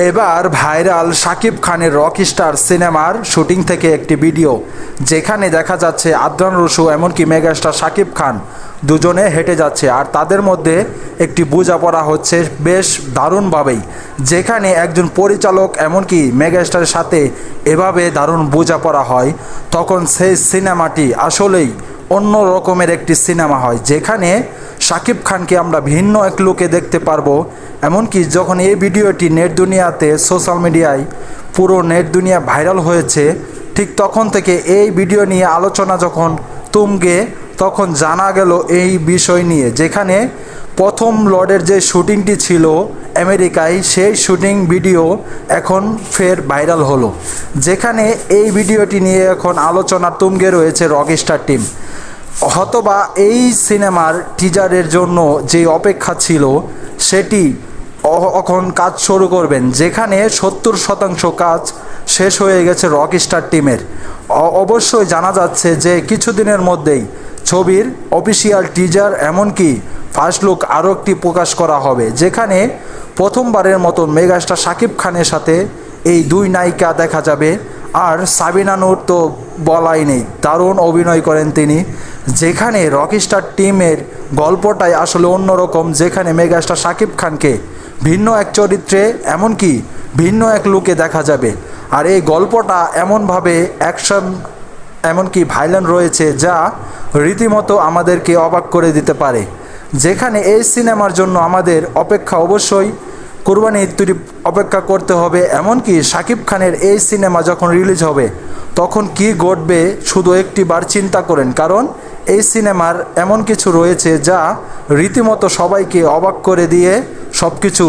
এবার ভাইরাল শাকিব খানের রকস্টার সিনেমার শুটিং থেকে একটি ভিডিও, যেখানে দেখা যাচ্ছে আদনান রসু এমনকি মেগাস্টার শাকিব খান দুজনে হেঁটে যাচ্ছে, আর তাদের মধ্যে একটি বোঝাপড়া হচ্ছে বেশ দারুণভাবেই, যেখানে একজন পরিচালক এমনকি মেগাস্টারের সাথে এভাবে দারুণ বোঝাপড়া হয়, তখন সেই সিনেমাটি আসলেই অন্য রকমের একটি সিনেমা হয়, যেখানে শাকিব খানকে আমরা ভিন্ন এক লুকে দেখতে পারবো। এমনকি যখন এই ভিডিওটি নেট দুনিয়াতে সোশ্যাল মিডিয়ায় পুরো নেট দুনিয়া ভাইরাল হয়েছে, ঠিক তখন থেকে এই ভিডিও নিয়ে আলোচনা যখন তুঙ্গে, তখন জানা গেল এই বিষয় নিয়ে, যেখানে প্রথম লর্ডের যে শুটিংটি ছিল আমেরিকায়, সেই শুটিং ভিডিও এখন ফের ভাইরাল হলো, যেখানে এই ভিডিওটি নিয়ে এখন আলোচনা তুঙ্গে রয়েছে রকস্টার টিম। হয়তোবা এই সিনেমার টিজারের জন্য যে অপেক্ষা ছিল সেটি এখন কাজ শুরু করবেন, যেখানে 70% কাজ শেষ হয়ে গেছে রকস্টার টিমের। অবশ্যই জানা যাচ্ছে যে কিছুদিনের মধ্যেই ছবির অফিসিয়াল টিজার এমনকি ফার্স্ট লুক আরও একটি প্রকাশ করা হবে, যেখানে প্রথমবারের মতো মেগাস্টার শাকিব খানের সাথে এই দুই নায়িকা দেখা যাবে। আর সাবিনা নূর তো বলাই নেই, দারুণ অভিনয় করেন তিনি, যেখানে রকস্টার টিমের গল্পটাই আসলে অন্যরকম, যেখানে মেগাস্টার শাকিব খানকে ভিন্ন এক চরিত্রে এমনকি ভিন্ন এক লুকে দেখা যাবে। আর এই গল্পটা এমনভাবে অ্যাকশন এমনকি ভাইলেন্ট রয়েছে, যা রীতিমতো আমাদেরকে অবাক করে দিতে পারে, যেখানে এই সিনেমার জন্য আমাদের অপেক্ষা অবশ্যই কুরবানি ঈদ অপেক্ষা করতে হবে। এমনকি শাকিব খানের এই সিনেমা যখন রিলিজ হবে তখন কি ঘটবে শুধু একটি বার চিন্তা করেন, কারণ এই সিনেমার এমন কিছু রয়েছে যা রীতিমতো সবাইকে অবাক করে দিয়ে সব কিছু